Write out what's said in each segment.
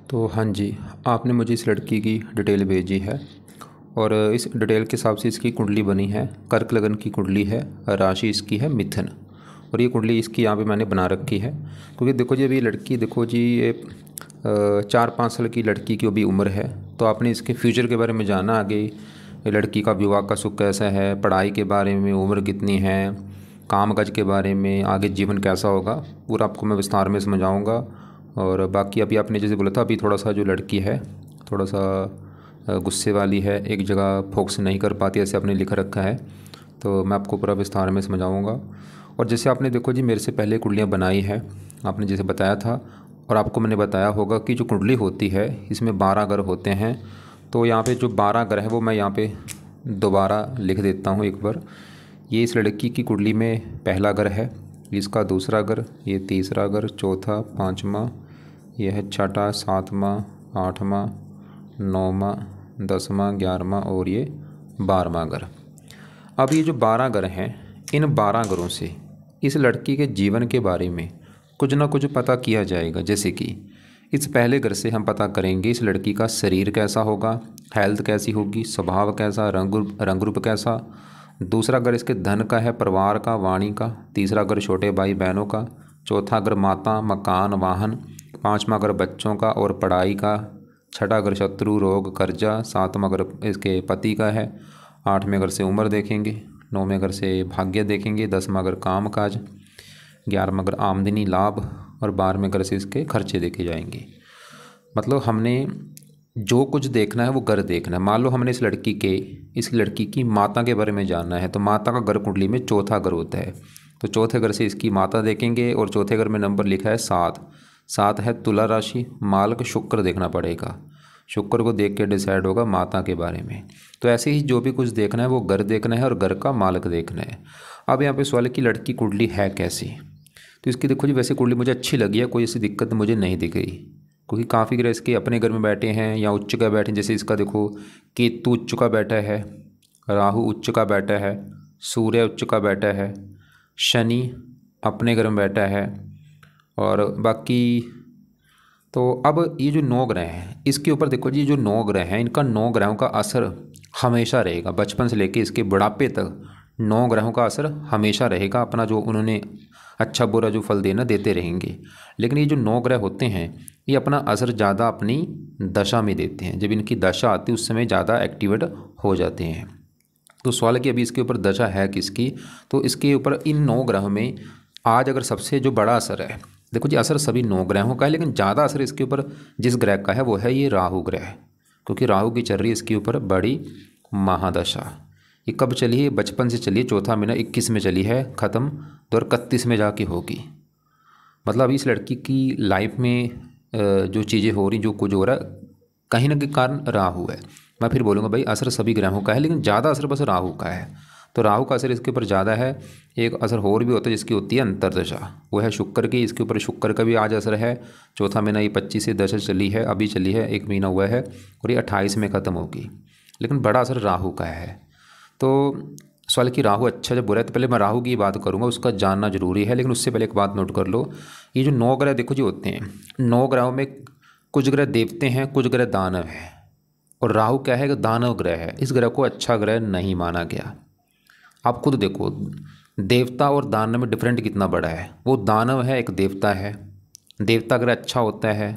तो हाँ जी, आपने मुझे इस लड़की की डिटेल भेजी है और इस डिटेल के हिसाब से इसकी कुंडली बनी है। कर्क लगन की कुंडली है, राशि इसकी है मिथुन। और ये कुंडली इसकी यहाँ पे मैंने बना रखी है, क्योंकि देखो जी अभी लड़की, देखो जी ये 4-5 साल की लड़की की अभी उम्र है। तो आपने इसके फ्यूचर के बारे में जाना आगे, ये लड़की का विवाह का सुख कैसा है, पढ़ाई के बारे में उम्र कितनी है, काम काज के बारे में आगे जीवन कैसा होगा, पूरा आपको मैं विस्तार में समझाऊँगा। और बाकी अभी आपने जैसे बोला था, अभी थोड़ा सा जो लड़की है थोड़ा सा गुस्से वाली है, एक जगह फोकस नहीं कर पाती, ऐसे आपने लिख रखा है। तो मैं आपको पूरा विस्तार में समझाऊंगा। और जैसे आपने देखो जी मेरे से पहले कुंडलियाँ बनाई है, आपने जैसे बताया था और आपको मैंने बताया होगा कि जो कुंडली होती है इसमें 12 ग्रह होते हैं। तो यहाँ पे जो 12 ग्रह है वो मैं यहाँ पे दोबारा लिख देता हूँ एक बार। ये इस लड़की की कुंडली में पहला ग्रह है, इसका दूसरा ग्रह, ये तीसरा ग्रह, चौथा, पाँचवा, यह है छठा, सातवां, आठवां, नौवां, 10वां, 11वां और ये 12वां ग्रह। अब ये जो 12 ग्रह हैं, इन 12 ग्रहों से इस लड़की के जीवन के बारे में कुछ ना कुछ पता किया जाएगा। जैसे कि इस पहले ग्रह से हम पता करेंगे इस लड़की का शरीर कैसा होगा, हेल्थ कैसी होगी, स्वभाव कैसा, रंग रूप कैसा। दूसरा ग्रह इसके धन का है, परिवार का, वाणी का। तीसरा ग्रह छोटे भाई बहनों का। चौथा ग्रह माता, मकान, वाहन। पाँचवा ग्रह बच्चों का और पढ़ाई का। छठा ग्रह शत्रु, रोग, कर्जा। सातवां ग्रह इसके पति का है। आठवें घर से उम्र देखेंगे, नौवें घर से भाग्य देखेंगे, 10वां घर काम काज, 11वां घर आमदनी लाभ और 12वें घर से इसके खर्चे देखे जाएंगे। मतलब हमने जो कुछ देखना है वो घर देखना है। मान लो हमने इस लड़की की माता के बारे में जानना है, तो माता का घर कुंडली में चौथा घर होता है। तो चौथे घर से इसकी माता देखेंगे और चौथे घर में नंबर लिखा है 7। 7 है तुला राशि, मालक शुक्र देखना पड़ेगा। शुक्र को देख के डिसाइड होगा माता के बारे में। तो ऐसे ही जो भी कुछ देखना है वो घर देखना है और घर का मालक देखना है। अब यहाँ पे सवाल है कि लड़की कुंडली है कैसी। तो इसकी देखो जी वैसे कुंडली मुझे अच्छी लगी है, कोई ऐसी दिक्कत मुझे नहीं दिख रही, क्योंकि काफ़ी ग्रह इसके अपने घर में बैठे हैं या उच्च का बैठे हैं। जैसे इसका देखो केतु उच्च का बैठा है, राहु उच्च का बैठा है, सूर्य उच्च का बैठा है, शनि अपने घर में बैठा है। और बाकी तो अब ये जो 9 ग्रह हैं इसके ऊपर देखो जी, जो 9 ग्रह हैं इनका 9 ग्रहों का असर हमेशा रहेगा, बचपन से लेके इसके बुढ़ापे तक 9 ग्रहों का असर हमेशा रहेगा। अपना जो उन्होंने अच्छा बुरा जो फल देना देते रहेंगे। लेकिन ये जो 9 ग्रह होते हैं ये अपना असर ज़्यादा अपनी दशा में देते हैं। जब इनकी दशा आती है उस समय ज़्यादा एक्टिवेट हो जाते हैं। तो सवाल है कि अभी इसके ऊपर दशा है किसकी। तो इसके ऊपर इन 9 ग्रहों में आज अगर सबसे जो बड़ा असर है, देखो जी असर सभी 9 ग्रहों का है, लेकिन ज़्यादा असर इसके ऊपर जिस ग्रह का है वो है ये राहु ग्रह, क्योंकि राहु की चल रही है इसके ऊपर बड़ी महादशा। ये कब चली है? बचपन से चली है, चौथा महीना 21 में चली है, ख़त्म 2031 में जाके होगी। मतलब इस लड़की की लाइफ में जो चीज़ें हो रही, जो कुछ हो रहा है, कहीं ना कहीं कारण राहु है। मैं फिर बोलूँगा भाई असर सभी ग्रहों का है, लेकिन ज़्यादा असर बस राहु का है। तो राहु का असर इसके ऊपर ज़्यादा है। एक असर और भी होता है जिसकी होती है अंतरदशा, वो है शुक्र की। इसके ऊपर शुक्र का भी आज असर है। चौथा महीना ये 25 से दशा चली है, अभी चली है, 1 महीना हुआ है और ये 28 में ख़त्म होगी। लेकिन बड़ा असर राहु का है। तो सवाल कि राहु अच्छा जब बुरा है, तो पहले मैं राहु की बात करूंगा, उसका जानना जरूरी है। लेकिन उससे पहले एक बात नोट कर लो, ये जो 9 ग्रह देखो जी होते हैं, 9 ग्रहों में कुछ ग्रह देवते हैं, कुछ ग्रह दानव हैं। और राहु क्या है कि दानव ग्रह है, इस ग्रह को अच्छा ग्रह नहीं माना गया। आप खुद देखो देवता और दानव में डिफरेंट कितना बड़ा है। वो दानव है, एक देवता है। देवता ग्रह अच्छा होता है,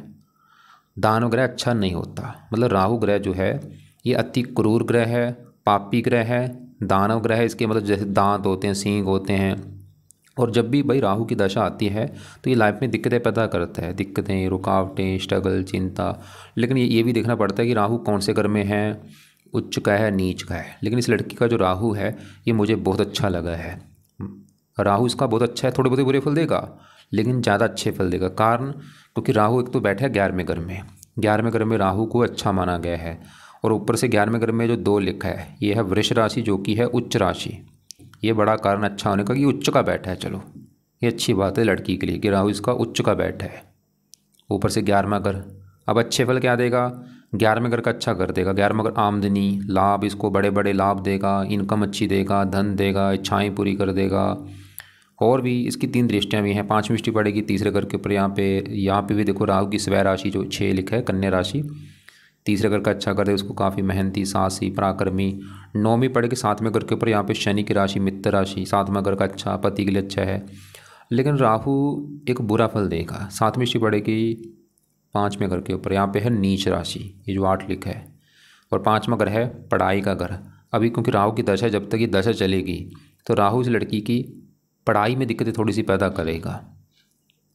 दानव ग्रह अच्छा नहीं होता। मतलब राहु ग्रह जो है ये अति क्रूर ग्रह है, पापी ग्रह है, दानव ग्रह है। इसके मतलब जैसे दांत होते हैं, सींग होते हैं। और जब भी भाई राहु की दशा आती है तो ये लाइफ में दिक्कतें पैदा करता है, दिक्कतें, रुकावटें, स्ट्रगल, चिंता। लेकिन ये भी देखना पड़ता है कि राहु कौन से घर में है, उच्च का है, नीच का है। लेकिन इस लड़की का जो राहु है ये मुझे बहुत अच्छा लगा है। राहु इसका बहुत अच्छा है, थोड़े बहुत बुरे फल देगा लेकिन ज़्यादा अच्छे फल देगा। कारण क्योंकि राहु एक तो बैठा है 11वें घर में, 11वें घर में राहु को अच्छा माना गया है। और ऊपर से 11वें घर में जो 2 लिखा है ये है वृष राशि, जो कि है उच्च राशि। ये बड़ा कारण अच्छा होने का कि उच्च का बैठा है। चलो ये अच्छी बात है लड़की के लिए कि राहु इसका उच्च का बैठा है, ऊपर से 11वां घर। अब अच्छे फल क्या देगा? 11वें घर का अच्छा कर देगा। 11वां घर आमदनी लाभ, इसको बड़े बड़े लाभ देगा, इनकम अच्छी देगा, धन देगा, इच्छाएं पूरी कर देगा। और भी इसकी 3 दृष्टियाँ भी हैं, 5वीं दृष्टि पड़ेगी तीसरे घर के ऊपर। यहाँ पे भी देखो राहु की स्वय राशि जो 6 लिखा है, कन्या राशि, तीसरे घर का अच्छा कर दे उसको, काफ़ी मेहनती, साहसी, पराक्रमी। 9वीं पड़ेगी 7वें घर के ऊपर, यहाँ पे शनि की राशि मित्र राशि, 7वां घर का अच्छा, पति के लिए अच्छा है। लेकिन राहु एक बुरा फल देगा। 7वीं दृष्टि पड़ेगी 5वें घर के ऊपर, यहाँ पे है नीच राशि, ये जो 8 लिखा है, और 5वां घर है पढ़ाई का घर। अभी क्योंकि राहु की दशा, जब तक ये दशा चलेगी तो राहु इस लड़की की पढ़ाई में दिक्कतें थोड़ी सी पैदा करेगा।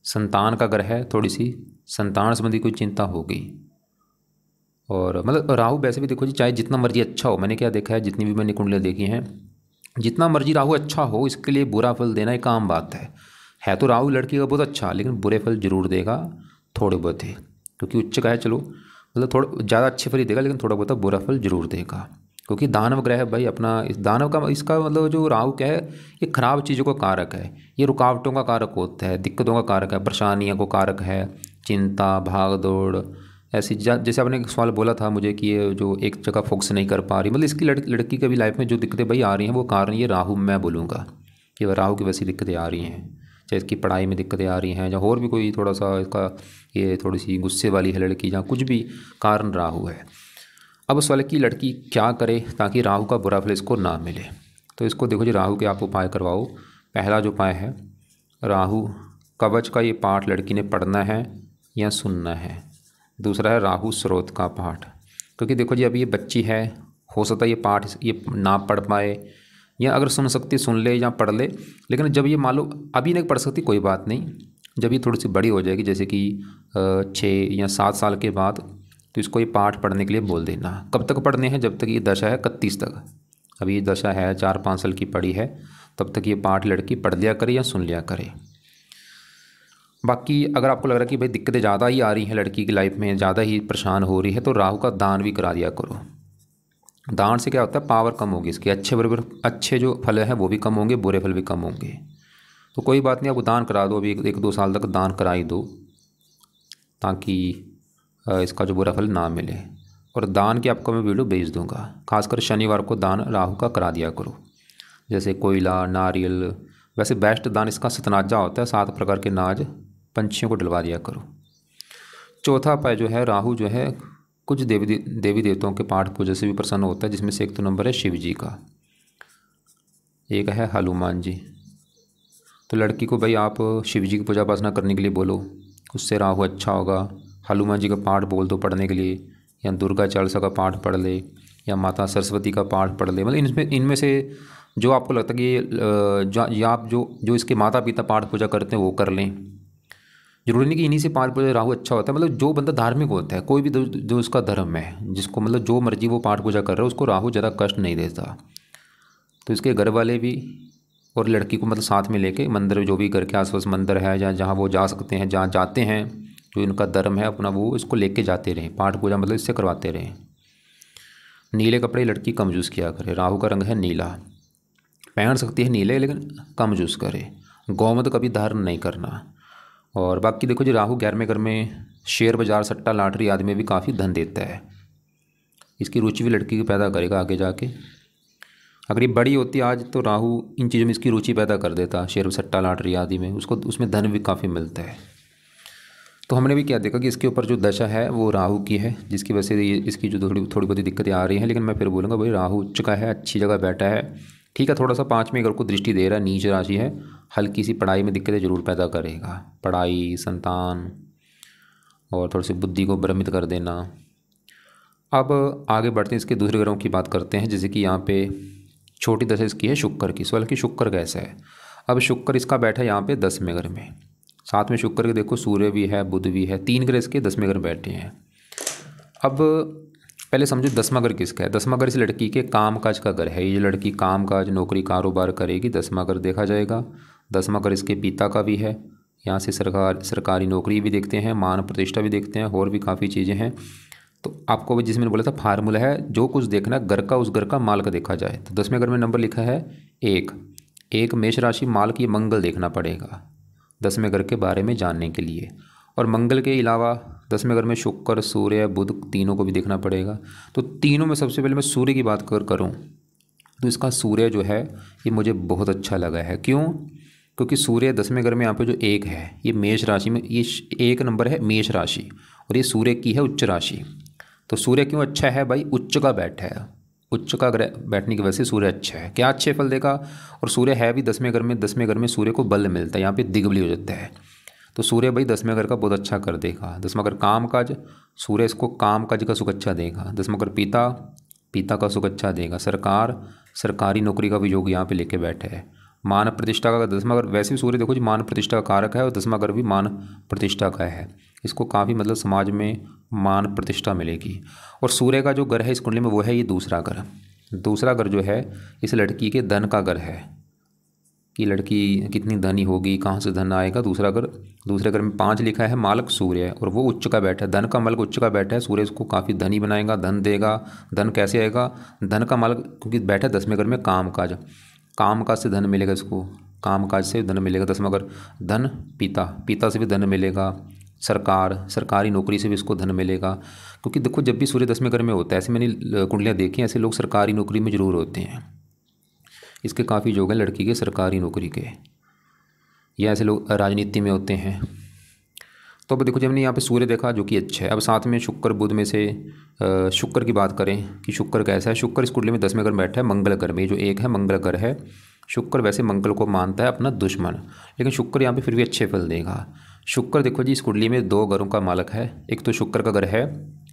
संतान का घर है, थोड़ी सी संतान संबंधी कोई चिंता होगी। और मतलब राहु वैसे भी देखो जी, चाहे जितना मर्जी अच्छा हो, मैंने क्या देखा है, जितनी भी मैंने कुंडलियाँ देखी हैं, जितना मर्जी राहु अच्छा हो, इसके लिए बुरा फल देना एक आम बात है तो राहु लड़की का बहुत अच्छा, लेकिन बुरे फल जरूर देगा थोड़े बहुत ही, क्योंकि उच्च का है। चलो मतलब थोड़ा ज़्यादा अच्छे फल ही देगा, लेकिन थोड़ा बहुत बुरा फल जरूर देगा, क्योंकि दानव ग्रह है भाई अपना। इस दानव का, इसका मतलब जो राहु क्या है, ये खराब चीज़ों का कारक है, ये रुकावटों का कारक होता है, दिक्कतों का कारक है, परेशानियों को कारक है, चिंता, भाग दौड़, ऐसी जैसे आपने एक सवाल बोला था मुझे कि ये जो एक जगह फोकस नहीं कर पा रही, मतलब इसकी लड़की के भी लाइफ में जो दिक्कतें भाई आ रही हैं, वो कारण ये राहु, मैं बोलूँगा कि वह राहु की वैसी दिक्कतें आ रही हैं, चाहे इसकी पढ़ाई में दिक्कतें आ रही हैं, या और भी कोई थोड़ा सा इसका ये थोड़ी सी गुस्से वाली है लड़की, जहाँ कुछ भी कारण राहु है। अब उस वाले की लड़की क्या करे ताकि राहु का बुरा फल इसको ना मिले? तो इसको देखो जी, राहु के आप उपाय करवाओ। पहला जो उपाय है, राहु कवच का ये पाठ लड़की ने पढ़ना है या सुनना है। दूसरा है राहु स्रोत का पाठ, क्योंकि देखो जी अभी ये बच्ची है, हो सकता है ये पाठ ये ना पढ़ पाए, या अगर सुन सकती सुन ले या पढ़ ले, लेकिन जब ये मान लो अभी नहीं पढ़ सकती कोई बात नहीं, जब ये थोड़ी सी बड़ी हो जाएगी, जैसे कि 6 या 7 साल के बाद, तो इसको ये पाठ पढ़ने के लिए बोल देना। कब तक पढ़ने हैं? जब तक ये दशा है 31 तक। अभी ये दशा है 4-5 साल की पड़ी है, तब तक ये पाठ लड़की पढ़ लिया करे या सुन लिया करे। बाकी अगर आपको लग रहा है कि भाई दिक्कतें ज़्यादा ही आ रही हैं, लड़की की लाइफ में ज़्यादा ही परेशान हो रही है, तो राहु का दान भी करा दिया करो। दान से क्या होता है, पावर कम होगी इसकी, अच्छे जो फल हैं वो भी कम होंगे, बुरे फल भी कम होंगे। तो कोई बात नहीं, आप दान करा दो, अभी 1-2 साल तक दान करा ही दो, ताकि इसका जो बुरा फल ना मिले। और दान की आपको मैं वीडियो भेज दूंगा। खासकर शनिवार को दान राहु का करा दिया करो, जैसे कोयला, नारियल। वैसे बेस्ट दान इसका सतनाजा होता है, 7 प्रकार के नाज पंछियों को डलवा दिया करो। चौथा उपाय जो है, राहु जो है कुछ देवी देवताओं के पाठ पूजा से भी प्रसन्न होता है, जिसमें से एक तो नंबर है शिव जी का, एक है हनुमान जी। तो लड़की को भाई आप शिव जी की पूजा उपासना करने के लिए बोलो, उससे राहु अच्छा होगा। हनुमान जी का पाठ बोल दो पढ़ने के लिए, या दुर्गा चालीसा का पाठ पढ़ ले, या माता सरस्वती का पाठ पढ़ ले। मतलब इनमें से जो आपको लगता है कि या आप जो इसके माता पिता पाठ पूजा करते हैं वो कर लें। जरूरी नहीं कि इन्हीं से पाठ पूजा राहु अच्छा होता है। मतलब जो बंदा धार्मिक होता है, कोई भी जो उसका धर्म है, जिसको मतलब जो मर्जी वो पाठ पूजा कर रहा है, उसको राहु ज़्यादा कष्ट नहीं देता। तो इसके घर वाले भी और लड़की को मतलब साथ में लेके मंदिर, जो भी घर के आसपास मंदिर है या जहाँ वो जा सकते हैं, जहाँ जाते हैं, जो इनका धर्म है अपना, वो इसको लेके जाते रहें, पाठ पूजा मतलब इससे करवाते रहें। नीले कपड़े लड़की कम यूज़ किया करे, राहु का रंग है नीला। पहन सकती है नीले, लेकिन कम यूज़ करे। गौमत कभी धारण नहीं करना। और बाकी देखो जी, राहु 11वें घर में शेयर बाजार, सट्टा, लॉटरी आदि में भी काफ़ी धन देता है। इसकी रुचि भी लड़की की पैदा करेगा आगे जाके। अगर ये बड़ी होती आज, तो राहु इन चीज़ों में इसकी रुचि पैदा कर देता, शेयर, सट्टा, लॉटरी आदि में, उसको उसमें धन भी काफ़ी मिलता है। तो हमने भी क्या देखा कि इसके ऊपर जो दशा है वो राहु की है, जिसकी वजह से इसकी जो थोड़ी बहुत दिक्कतें आ रही हैं। लेकिन मैं फिर बोलूँगा भाई राहु उच्च का है, अच्छी जगह बैठा है, ठीक है। थोड़ा सा 5वें घर को दृष्टि दे रहा है, नीच राशि है, हल्की सी पढ़ाई में दिक्कतें जरूर पैदा करेगा, पढ़ाई, संतान और थोड़ी सी बुद्धि को भ्रमित कर देना। अब आगे बढ़ते हैं, इसके दूसरे ग्रहों की बात करते हैं। जैसे कि यहाँ पे छोटी दशा इसकी है शुक्र की। सवाल कि शुक्र कैसा है? अब शुक्र इसका बैठा है यहाँ पे 10वें घर में, साथ में शुक्र के देखो सूर्य भी है, बुध भी है, 3 ग्रह इसके 10वें घर बैठे हैं। अब पहले समझो 10वां घर किसका है। 10वां घर इस लड़की के काम काज का घर है। ये लड़की काम काज, नौकरी, कारोबार करेगी, 10वां घर देखा जाएगा। 10वां घर इसके पिता का भी है, यहाँ से सरकारी नौकरी भी देखते हैं, मान प्रतिष्ठा भी देखते हैं, और भी काफ़ी चीज़ें हैं। तो आपको भी, जिसमें मैंने बोला था फार्मूला है, जो कुछ देखना घर का उस घर का माल का देखा जाए। तो 10वें घर में नंबर लिखा है 1 मेष राशि, माल की मंगल देखना पड़ेगा 10वें घर के बारे में जानने के लिए। और मंगल के अलावा 10वें घर में शुक्र, सूर्य, बुध, तीनों को भी देखना पड़ेगा। तो तीनों में सबसे पहले मैं सूर्य की बात करूं तो इसका सूर्य जो है ये मुझे बहुत अच्छा लगा है। क्यों? क्योंकि सूर्य 10वें घर में यहाँ पे जो एक है ये मेष राशि में, ये एक नंबर है मेष राशि और ये सूर्य की है उच्च राशि। तो सूर्य क्यों अच्छा है भाई, उच्च का बैठा है, उच्च का ग्रह बैठने की वजह से सूर्य अच्छा है। क्या अच्छे फल देगा, और सूर्य है भी 10वें घर में, 10वें घर में सूर्य को बल मिलता है, यहाँ पे दिग्बली हो जाता है। तो सूर्य भाई 10वें घर का बहुत अच्छा कर देगा। 10वां घर काम काज, सूर्य इसको काम काज का सुख अच्छा देगा। 10वां घर पिता, पिता का सुख अच्छा देगा। सरकार, सरकारी नौकरी का भी योग यहाँ पे लेके बैठे है। मान प्रतिष्ठा का 10वां घर, वैसे भी सूर्य देखो जी मान प्रतिष्ठा का कारक है और 10वां घर भी मान प्रतिष्ठा का है। इसको काफ़ी मतलब समाज में मान प्रतिष्ठा मिलेगी। और सूर्य का जो घर है इस कुंडली में वो है ये दूसरा घर। दूसरा घर जो है इस लड़की के धन का घर है कि लड़की कितनी धनी होगी, कहाँ से धन आएगा। दूसरा घर, दूसरे घर में 5 लिखा है, मालक सूर्य है और वो उच्च का बैठा है, धन का मालक उच्च का बैठा है। सूर्य इसको काफ़ी धनी बनाएगा, धन देगा। धन कैसे आएगा, धन का मालक क्योंकि बैठा है 10वें घर में काम काज, काम काज से धन मिलेगा इसको, काम काज से धन मिलेगा। 10वां घर धन, पिता, पिता से भी धन मिलेगा। सरकार, सरकारी नौकरी से भी इसको धन मिलेगा। क्योंकि देखो जब भी सूर्य 10वें घर में होता है, ऐसे मैंने कुंडलियाँ देखी हैं, ऐसे लोग सरकारी नौकरी में ज़रूर होते हैं। इसके काफ़ी योग हैं लड़की के सरकारी नौकरी के, या ऐसे लोग राजनीति में होते हैं। तो अब देखो जब हमने यहाँ पे सूर्य देखा जो कि अच्छा है, अब साथ में शुक्र बुध में से शुक्र की बात करें कि शुक्र कैसा है। शुक्र इस कुंडली में 10वें घर में बैठा है मंगल घर में, जो एक है मंगल घर है। शुक्र वैसे मंगल को मानता है अपना दुश्मन, लेकिन शुक्र यहाँ पे फिर भी अच्छे फल देगा। शुक्र देखो जी इस कुंडली में 2 घरों का मालक है। एक तो शुक्र का घर है,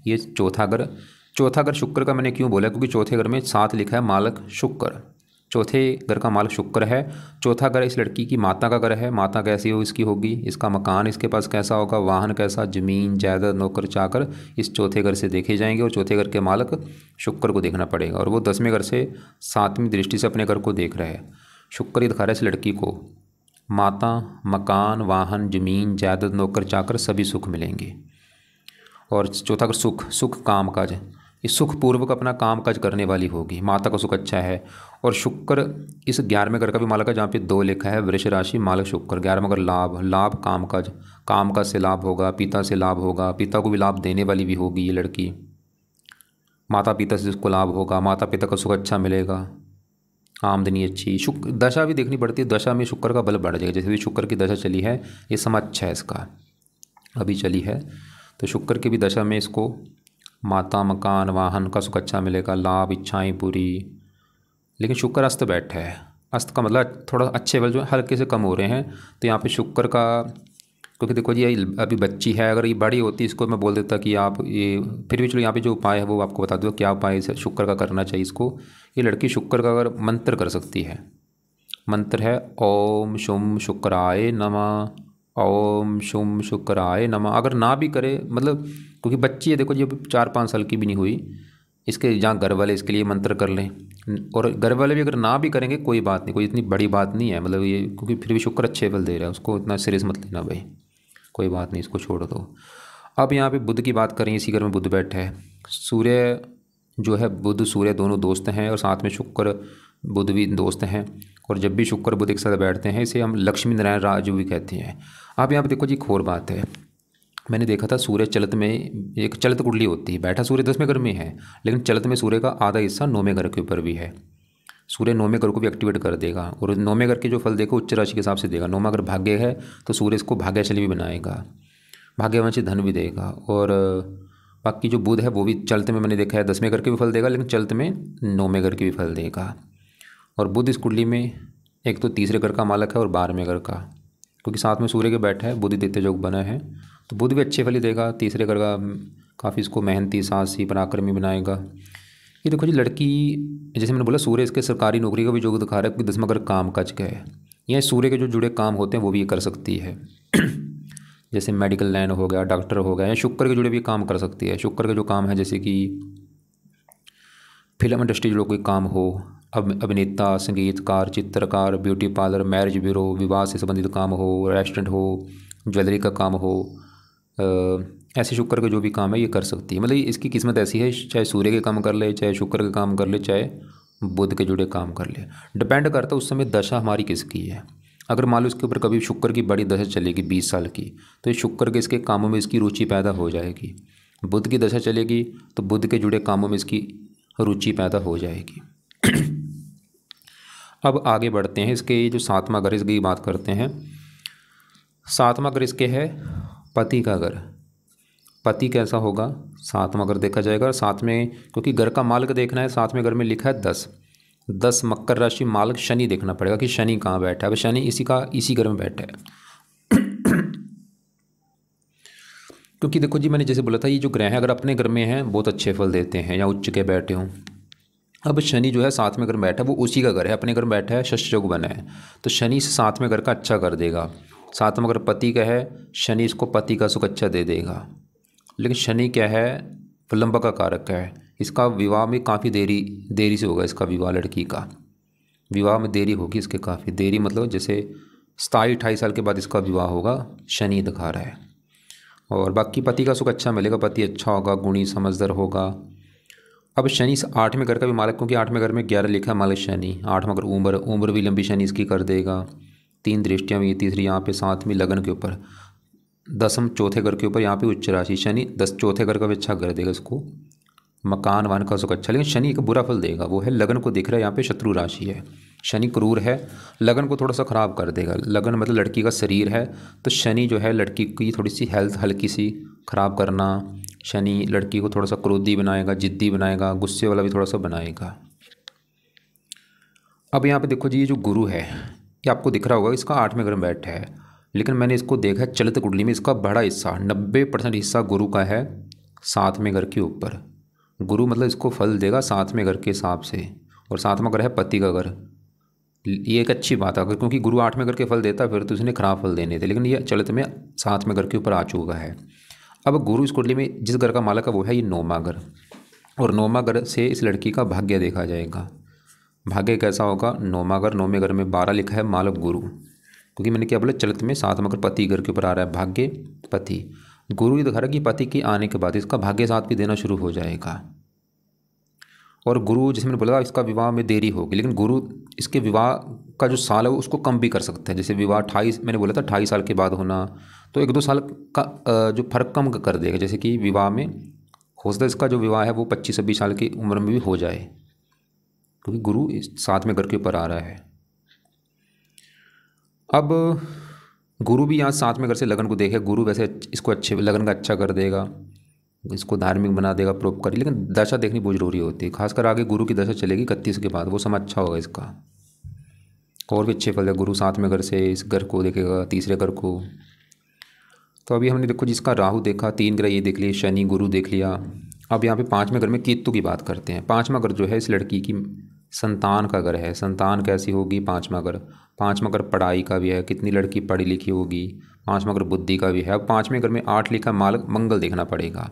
ये चौथा घर। चौथा घर शुक्र का मैंने क्यों बोला, क्योंकि चौथे घर में 7 लिखा है, मालक शुक्र, चौथे घर का मालक शुक्र है। चौथा घर इस लड़की की माता का घर है। माता कैसी हो इसकी होगी, इसका मकान इसके पास कैसा होगा, वाहन कैसा, जमीन जायदाद नौकर चाकर इस चौथे घर से देखे जाएंगे। और चौथे घर के मालक शुक्र को देखना पड़ेगा और वो 10वें घर से 7वीं दृष्टि से अपने घर को देख रहा है। शुक्र ही दिखा रहा है इस लड़की को, माता, मकान, वाहन, जमीन जायदाद नौकर चाकर सभी सुख मिलेंगे। और चौथा घर सुख, सुख काम काज, इस सुखपूर्वक अपना काम काज करने वाली होगी। माता का सुख अच्छा है। और शुक्र इस 11वें घर का भी मालक है, जहाँ पे 2 लिखा है, वृष राशि मालक शुक्र। 11वां घर लाभ, लाभ काम काज, काम काज से लाभ होगा, पिता से लाभ होगा, पिता को भी लाभ देने वाली भी होगी ये लड़की। माता पिता से उसको लाभ होगा, माता पिता का सुख अच्छा मिलेगा, आमदनी अच्छी। शुक्र दशा भी देखनी पड़ती है, दशा में शुक्र का बल बढ़ जाएगा। जैसे भी शुक्र की दशा चली है, ये समय अच्छा है इसका, अभी चली है, तो शुक्र की भी दशा में इसको माता, मकान, वाहन का सुख अच्छा मिलेगा, लाभ, इच्छाएं पूरी। लेकिन शुक्र अस्त बैठा है, अस्त का मतलब थोड़ा अच्छे बल जो हल्के से कम हो रहे हैं। तो यहाँ पे शुक्र का, क्योंकि देखो जी ये अभी बच्ची है, अगर ये बड़ी होती इसको मैं बोल देता कि आप ये, फिर भी चलो यहाँ पे जो उपाय है वो आपको बता दो क्या उपाय है शुक्र का करना चाहिए इसको। ये लड़की शुक्र का अगर मंत्र कर सकती है, मंत्र है ओम शुम शुक्राय नमः, ओम शुम शुक्राय नमः। अगर ना भी करे, मतलब क्योंकि बच्ची है देखो जी, 4-5 साल की भी नहीं हुई, इसके जहाँ घर वाले इसके लिए मंत्र कर लें, और घर वाले भी अगर ना भी करेंगे कोई बात नहीं, कोई इतनी बड़ी बात नहीं है, मतलब ये क्योंकि फिर भी शुक्र अच्छे फल दे रहा है, उसको इतना सीरियस मत लेना भाई, कोई बात नहीं, इसको छोड़ दो। अब यहाँ पे बुध की बात करें, इसी घर में बुध बैठा है। सूर्य जो है, बुध सूर्य दोनों दोस्त हैं और साथ में शुक्र बुध भी दोस्त हैं। और जब भी शुक्र बुध एक साथ बैठते हैं इसे हम लक्ष्मी नारायण राजयोग भी कहते हैं। अब यहाँ पे देखो जी एक और बात है, मैंने देखा था सूर्य चलत में, एक चलत कुंडली होती है, बैठा सूर्य 10वें घर में है, लेकिन चलत में सूर्य का आधा हिस्सा 9वें घर के ऊपर भी है। सूर्य 9वें घर को भी एक्टिवेट कर देगा और 9वें घर के जो फल देखो उच्च राशि के हिसाब से देगा। 9वां घर भाग्य है तो सूर्य इसको भाग्यशाली भी बनाएगा, भाग्यवंशी धन भी देगा। और बाकी जो बुध है वो भी चलते में मैंने देखा है 10वें घर के भी फल देगा, लेकिन चलते में 9वें घर के भी फल देगा। और बुध इस कुंडली में एक तो तीसरे घर का मालक है और 12वें घर का, क्योंकि साथ में सूर्य के बैठा है, बुध दैत्य योग बना है, तो बुध भी अच्छे फल ही देगा। तीसरे घर का काफ़ी इसको मेहनती, साहसी, पराक्रमी बनाएगा। ये देखो जी लड़की, जैसे मैंने बोला सूर्य इसके सरकारी नौकरी का भी योग दिखा रहा है, क्योंकि 10वां घर काम काज का है। यह सूर्य के जो जुड़े काम होते हैं वो भी ये कर सकती है जैसे मेडिकल लाइन हो गया, डॉक्टर हो गया, या शुक्र के जुड़े भी काम कर सकती है। शुक्र के जो काम है जैसे कि फिल्म इंडस्ट्री जो कोई काम हो, अभिनेता, संगीतकार, चित्रकार, ब्यूटी पार्लर, मैरिज ब्यूरो, विवाह से संबंधित काम हो, रेस्टोरेंट हो, ज्वेलरी का काम हो, ऐसे शुक्र के जो भी काम है ये कर सकती है। मतलब इसकी किस्मत ऐसी है, चाहे सूर्य के काम कर ले, चाहे शुक्र के काम कर ले, चाहे बुध के जुड़े काम कर ले, डिपेंड करता है उस समय दशा हमारी किसकी है। अगर मान लो इसके ऊपर कभी शुक्र की बड़ी दशा चलेगी 20 साल की, तो ये शुक्र के इसके कामों में इसकी रुचि पैदा हो जाएगी। बुध की दशा चलेगी तो बुध के जुड़े कामों में इसकी रुचि पैदा हो जाएगी अब आगे बढ़ते हैं, इसके जो सातवां घर इसकी बात करते हैं। सातवां घर इसके है पति का घर। पति कैसा होगा, सातवां घर देखा जाएगा। और साथ में क्योंकि घर का मालिक देखना है, सातवें घर में लिखा है 10 मकर राशि मालिक शनि देखना पड़ेगा कि शनि कहाँ बैठा है। अब शनि इसी घर में बैठा है। क्योंकि देखो जी, मैंने जैसे बोला था, ये जो ग्रह हैं अगर अपने घर में हैं बहुत अच्छे फल देते हैं या उच्च के बैठे हों। अब शनि जो है सातवें घर में बैठा है, वो उसी का घर है, अपने घर में बैठा है, शश योग बना है, तो शनि इस सातवें घर का अच्छा कर देगा। सातवां घर पति का है, शनि इसको पति का सुख अच्छा दे देगा। लेकिन शनि क्या है, विलंब का कारक है। इसका विवाह में काफ़ी देरी से होगा। इसका विवाह, लड़की का विवाह में देरी होगी इसके, काफ़ी देरी, मतलब जैसे 27-28 साल के बाद इसका विवाह होगा, शनि दिखा रहा है। और बाकी पति का सुख अच्छा मिलेगा, पति अच्छा होगा, गुणी समझदार होगा। अब शनि आठवें घर का भी मालिक, क्योंकि आठवें घर में 11 लिखा है मालिक शनि। आठवां घर उम्र भी लंबी शनि इसकी कर देगा। 3 दृष्टियाँ भी, तीसरी यहाँ पे 7वीं लगन के ऊपर, 10वीं चौथे घर के ऊपर यहाँ पे उच्च राशि शनि, 10 चौथे घर का भी अच्छा कर देगा इसको, मकान वान का सुख अच्छा। लेकिन शनि एक बुरा फल देगा, वो है लगन को दिख रहा है यहाँ पे शत्रु राशि है, शनि क्रूर है, लगन को थोड़ा सा ख़राब कर देगा। लगन मतलब लड़की का शरीर है, तो शनि जो है लड़की की थोड़ी सी हेल्थ हल्की सी ख़राब करना। शनि लड़की को थोड़ा सा क्रोधी बनाएगा, जिद्दी बनाएगा, गुस्से वाला भी थोड़ा सा बनाएगा। अब यहाँ पे देखो जी, ये जो गुरु है ये आपको दिख रहा होगा, इसका 8वें घर में बैठा है। लेकिन मैंने इसको देखा है चलित कुंडली में, इसका बड़ा हिस्सा 90% हिस्सा गुरु का है 7वें घर के ऊपर। गुरु मतलब इसको फल देगा 7वें घर के हिसाब से, और 7वां घर है पति का घर। ये एक अच्छी बात है, अगर क्योंकि गुरु 8वें घर के फल देता फिर तो उसने खराब फल देने थे, लेकिन ये चलित में 7वें घर के ऊपर आ चुका है। अब गुरु इस कुंडली में जिस घर का मालिक है वो है ये 9वां घर, और 9वां घर से इस लड़की का भाग्य देखा जाएगा। भाग्य कैसा होगा, 9वां घर, 9वें घर में 12 लिखा है मालिक गुरु, क्योंकि मैंने क्या बोला चलित में 7वां घर पति घर के ऊपर आ रहा है, भाग्य पति। गुरु ये दिखा रहा है कि पति के आने के बाद इसका भाग्य साथ भी देना शुरू हो जाएगा। और गुरु, जैसे मैंने बोला इसका विवाह में देरी होगी, लेकिन गुरु इसके विवाह का जो साल है उसको कम भी कर सकते हैं। जैसे विवाह 28, मैंने बोला था 28 साल के बाद होना, तो 1-2 साल का जो फर्क कम कर देगा। जैसे कि विवाह में हो सकता है इसका जो विवाह है वो 25-26 साल की उम्र में भी हो जाए, क्योंकि गुरु 7वें घर के ऊपर आ रहा है। अब गुरु भी यहाँ 7वें घर से लगन को देखे, गुरु वैसे इसको अच्छे लगन का अच्छा कर देगा, इसको धार्मिक बना देगा परोपकारी। लेकिन दशा देखनी बहुत जरूरी होती है, खासकर आगे गुरु की दशा चलेगी 31 के बाद, वो समय अच्छा होगा इसका, और भी अच्छे फल है। गुरु 7वें घर से इस घर को देखेगा, तीसरे घर को। तो अभी हमने देखो जिसका राहु देखा, 3 ग्रह ये देख लिए, शनि गुरु देख लिया। अब यहाँ पे 5वें घर में केतु की बात करते हैं। 5वां घर जो है इस लड़की की संतान का घर है। संतान कैसी होगी, 5वां घर, 5वां घर पढ़ाई का भी है, कितनी लड़की पढ़ी लिखी होगी। 5वां घर बुद्धि का भी है। अब 5वें घर में 8 लिखा मालिक मंगल देखना पड़ेगा,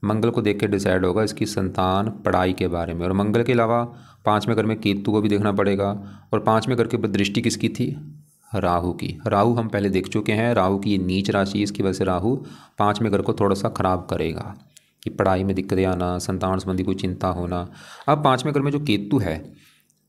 मंगल को देख के डिसाइड होगा इसकी संतान पढ़ाई के बारे में। और मंगल के अलावा 5वें घर में केतु को भी देखना पड़ेगा। और 5वें घर के ऊपर दृष्टि किसकी थी, राहु की। राहु हम पहले देख चुके हैं, राहु की ये नीच राशि, इसकी वजह से राहु 5वें घर को थोड़ा सा खराब करेगा, कि पढ़ाई में दिक्कतें आना, संतान संबंधी कोई चिंता होना। अब 5वें घर में जो केतु है,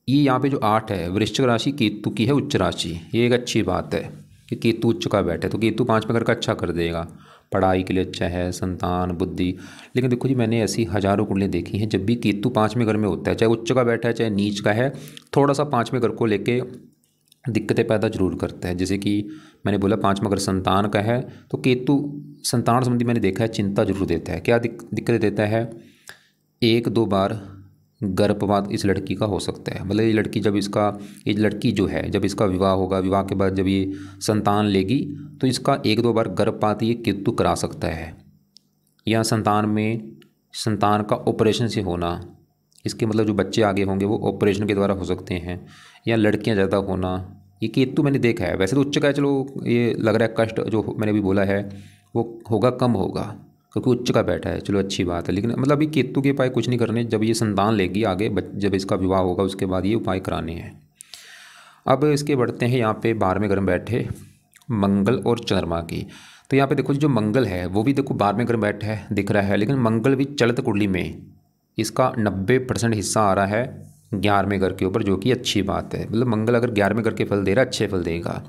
ये यहाँ पे जो 8 है वृश्चिक राशि केतु की है, उच्च राशि। ये एक अच्छी बात है कि केतु उच्च का बैठे, तो केतु 5वें घर का अच्छा कर देगा, पढ़ाई के लिए अच्छा है, संतान बुद्धि। लेकिन देखो जी, मैंने ऐसी हज़ारों कुंडलियाँ देखी हैं, जब भी केतु 5वें घर में होता है, चाहे उच्च का बैठा है चाहे नीच का है, थोड़ा सा 5वें घर को लेके दिक्कतें पैदा जरूर करता है। जैसे कि मैंने बोला 5वां घर संतान का है, तो केतु संतान संबंधी मैंने देखा है चिंता जरूर देता है। क्या दिक्कतें देता है, 1-2 बार गर्भपात इस लड़की का हो सकता है। मतलब ये लड़की जो है जब इसका विवाह होगा, विवाह के बाद जब ये संतान लेगी तो इसका 1-2 बार गर्भपात ये केतु करा सकता है। या संतान का ऑपरेशन से होना, इसके मतलब जो बच्चे आगे होंगे वो ऑपरेशन के द्वारा हो सकते हैं। या लड़कियां ज़्यादा होना, ये केतु मैंने देखा है। वैसे तो उच्च का है, चलो ये लग रहा है कष्ट जो मैंने भी बोला है वो होगा, कम होगा, क्योंकि उच्च का बैठा है, चलो अच्छी बात है। लेकिन मतलब अभी केतु के उपाय कुछ नहीं करने, जब ये संतान लेगी आगे, जब इसका विवाह होगा उसके बाद ये उपाय कराने हैं। अब इसके बढ़ते हैं यहाँ पे 12वें घर में बैठे मंगल और चंद्रमा की। तो यहाँ पे देखो जो मंगल है वो भी देखो 12वें घर में बैठा है, दिख रहा है। लेकिन मंगल भी चलित कुंडली में इसका 90% हिस्सा आ रहा है 11वें घर के ऊपर, जो कि अच्छी बात है। मतलब मंगल अगर 11वें घर के फल दे रहा है, अच्छे फल देगा।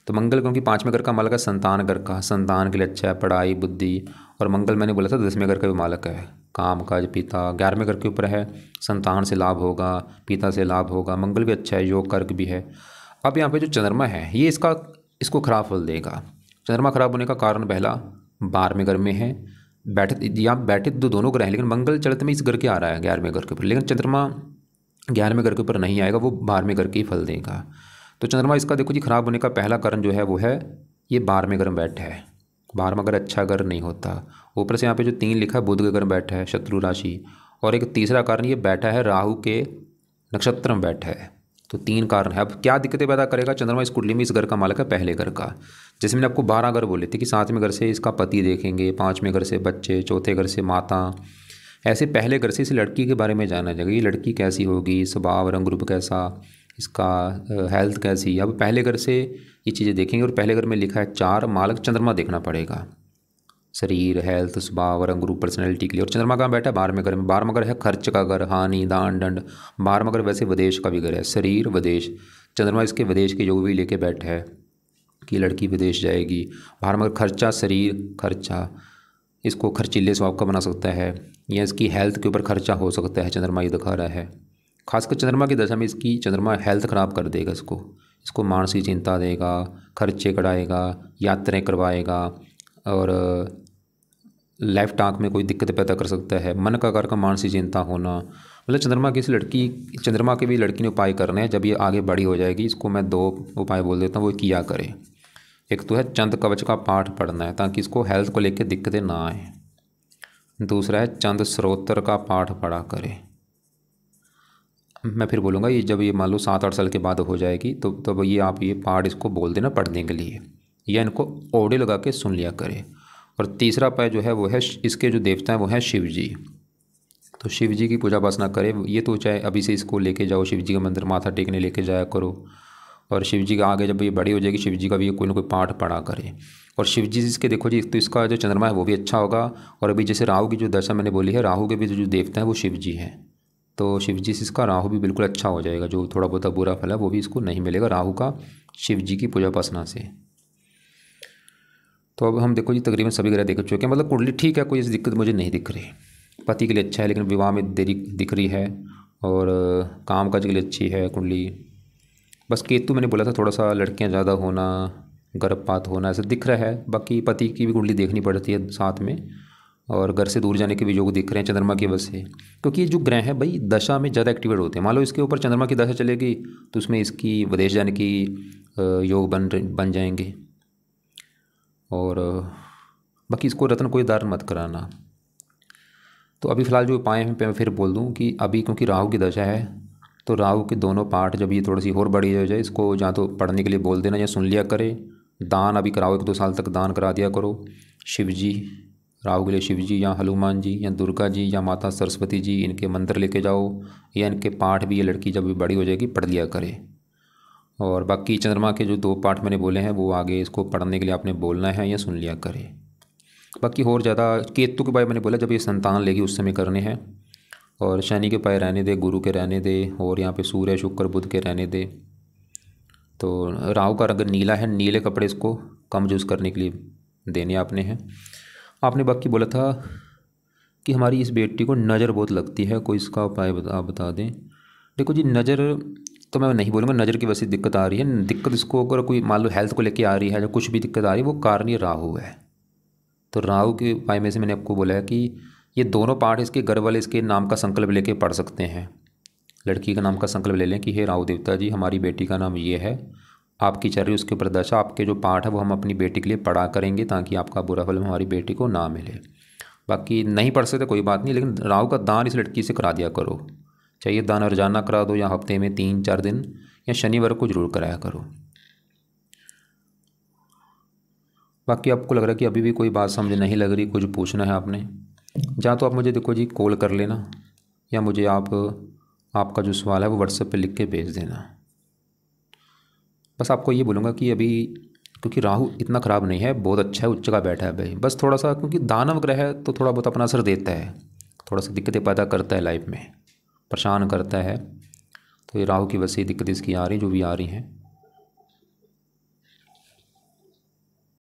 तो मंगल क्योंकि 5वें घर का मालिक है संतान घर का, संतान के लिए अच्छा है, पढ़ाई बुद्धि। और मंगल मैंने बोला था 10वें घर का भी मालक है, काम काज पिता। 11वें घर के ऊपर है, संतान से लाभ होगा, पिता से लाभ होगा। मंगल भी अच्छा है, योग कर्क भी है। अब यहाँ पे जो चंद्रमा है ये इसको खराब फल देगा। चंद्रमा खराब होने का कारण पहला 12वें घर में है, बैठे तो दोनों ग्रह हैं, लेकिन मंगल चलते में इस घर के आ रहा है 11वें घर के ऊपर, लेकिन चंद्रमा 11वें घर के ऊपर नहीं आएगा, वो 12वें घर के ही फल देगा। तो चंद्रमा इसका देखो जी खराब होने का पहला कारण जो है वो है ये 12वें घर में बैठा है। 12वां घर अच्छा घर नहीं होता। ऊपर से यहाँ पे जो 3 लिखा है बुध के घर में बैठा है, शत्रु राशि। और एक तीसरा कारण ये बैठा है राहु के नक्षत्र में बैठा है। तो 3 कारण है। अब क्या दिक्कतें पैदा करेगा चंद्रमा इस कुंडली में? इस घर का मालक है पहले घर का। जैसे मैंने आपको 12 घर बोले थे कि 7वें घर से इसका पति देखेंगे, 5वें घर से बच्चे, 4थे घर से माता। ऐसे पहले घर से इस लड़की के बारे में जानना चाहिए, ये लड़की कैसी होगी, स्वभाव रंग रूप कैसा, इसका हेल्थ कैसी। अब पहले घर से ये चीज़ें देखेंगे और पहले घर में लिखा है 4 मालक चंद्रमा देखना पड़ेगा, शरीर, हेल्थ, स्वभाव, रंग रूप, पर्सनैलिटी के लिए। और चंद्रमा कहाँ बैठा है? 12वें घर में। 12वां घर है खर्च का घर, हानि, दान, दंड। 12वां घर वैसे विदेश का भी घर है, शरीर, विदेश। चंद्रमा इसके विदेश के योग भी लेके बैठा है कि लड़की विदेश जाएगी। 12वां घर खर्चा, शरीर, खर्चा, इसको खर्चीले स्वभाव का बना सकता है, या इसकी हेल्थ के ऊपर खर्चा हो सकता है, चंद्रमा ये दिखा रहा है। खासकर चंद्रमा की दशा में इसकी चंद्रमा हेल्थ ख़राब कर देगा, इसको मानसिक चिंता देगा, खर्चे कराएगा, यात्राएं करवाएगा, और लाइफ टास्क में कोई दिक्कत पैदा कर सकता है। मन का कर का मानसिक चिंता होना, मतलब चंद्रमा की इस लड़की, चंद्रमा के भी लड़की ने उपाय करने हैं। जब ये आगे बड़ी हो जाएगी, इसको मैं 2 उपाय बोल देता हूँ, वो किया करे। एक तो है चंद कवच का पाठ पढ़ना है ताकि इसको हेल्थ को लेकर दिक्कतें ना आए। दूसरा है चंद स्रोत्र का पाठ पढ़ा करे। मैं फिर बोलूँगा, ये जब ये मान लो 7-8 साल के बाद हो जाएगी तो तब ये आप ये पाठ इसको बोल देना पढ़ने के लिए, या इनको ऑडियो लगा के सुन लिया करे। और तीसरा उपाय जो है वो है, इसके जो देवता हैं वो हैं शिव जी। तो शिव जी की पूजा उपासना करे। ये तो चाहे अभी से इसको लेके जाओ शिव जी का मंदिर, माथा टेकने लेके जाया करो। और शिव जी का आगे जब ये बड़ी हो जाएगी, शिव जी का भी कोई ना कोई पाठ पढ़ा करे। और शिव जी इसके देखो जी, तो इसका जो चंद्रमा है वो भी अच्छा होगा। और अभी जैसे राहु की जो दशा मैंने बोली है, राहु के भी जो देवता है वो शिव जी हैं, तो शिव जी से इसका राहु भी बिल्कुल अच्छा हो जाएगा। जो थोड़ा बहुत बुरा फल है वो भी इसको नहीं मिलेगा राहु का, शिव जी की पूजा उपासना से। तो अब हम देखो जी तकरीबन सभी ग्रह देख चुके हैं। मतलब कुंडली ठीक है, कोई ऐसी दिक्कत मुझे नहीं दिख रही। पति के लिए अच्छा है, लेकिन विवाह में देरी दिख रही है। और काम काज के लिए अच्छी है कुंडली। बस केतु मैंने बोला था थोड़ा सा लड़कियां ज़्यादा होना, गर्भपात होना ऐसा दिख रहा है। बाकी पति की भी कुंडली देखनी पड़ती है साथ में। और घर से दूर जाने के भी योग दिख रहे हैं चंद्रमा की वजह से, क्योंकि ये जो ग्रह हैं भाई दशा में ज़्यादा एक्टिवेट होते हैं। मान लो इसके ऊपर चंद्रमा की दशा चलेगी तो उसमें इसकी विदेश जाने की योग बन जाएंगे। और बाकी इसको रत्न कोई दान मत कराना। तो अभी फ़िलहाल जो उपाय हैं मैं फिर बोल दूं कि अभी क्योंकि राहु की दशा है, तो राहु के दोनों पाठ जब ये थोड़ी सी और बड़ी हो जाए, इसको या तो पढ़ने के लिए बोल देना या सुन लिया करे। दान अभी कराओ, 1-2 साल तक दान करा दिया करो। शिव जी, राहु के लिए शिव जी या हनुमान जी या दुर्गा जी या माता सरस्वती जी, इनके मंत्र लेके जाओ, या इनके पाठ भी ये लड़की जब भी बड़ी हो जाएगी पढ़ लिया करे। और बाकी चंद्रमा के जो 2 पाठ मैंने बोले हैं वो आगे इसको पढ़ने के लिए आपने बोलना है या सुन लिया करे। बाकी और ज़्यादा केतु के उपाय मैंने बोला जब ये संतान लेगी उस समय करने हैं। और शनि के उपाय रहने दे, गुरु के रहने दे, और यहाँ पे सूर्य शुक्र बुध के रहने दे। तो राहु का रंग नीला है, नीले कपड़े इसको कम यूज़ करने के लिए देने आपने हैं। आपने बाकी बोला था कि हमारी इस बेटी को नज़र बहुत लगती है, कोई इसका उपाय आप बता दें। देखो जी नज़र तो मैं नहीं बोलूँगा नज़र की वजह से दिक्कत आ रही है। दिक्कत इसको अगर कोई मान लो हेल्थ को लेके आ रही है या कुछ भी दिक्कत आ रही है, वो कारण ये राहु है। तो राहु के उपाय में से मैंने आपको बोला है कि ये दोनों पाठ इसके घर वाले इसके नाम का संकल्प लेके पढ़ सकते हैं। लड़की का नाम का संकल्प ले लें कि हे राहु देवता जी, हमारी बेटी का नाम ये है, आपकी चल रही उसके ऊपर दशा, आपके जो पाठ है वो हम अपनी बेटी के लिए पढ़ा करेंगे ताकि आपका बुरा फल हमारी बेटी को ना मिले। बाकी नहीं पढ़ सकते कोई बात नहीं, लेकिन राहु का दान इस लड़की से करा दिया करो। चाहिए दान रोजाना करा दो या हफ्ते में 3-4 दिन या शनिवार को जरूर कराया करो। बाकी आपको लग रहा है कि अभी भी कोई बात समझ नहीं लग रही, कुछ पूछना है आपने, जहाँ तो आप मुझे देखो जी कॉल कर लेना, या मुझे आपका जो सवाल है वो व्हाट्सएप पे लिख के भेज देना। बस आपको ये बोलूँगा कि अभी क्योंकि राहु इतना ख़राब नहीं है, बहुत अच्छा है, उच्च का बैठा है भाई। बस थोड़ा सा क्योंकि दानव ग्रह है तो थोड़ा बहुत अपना असर देता है, थोड़ा सा दिक्कतें पैदा करता है लाइफ में, परेशान करता है। तो ये राहु की वजह से दिक्कत इसकी आ रही जो भी आ रही हैं।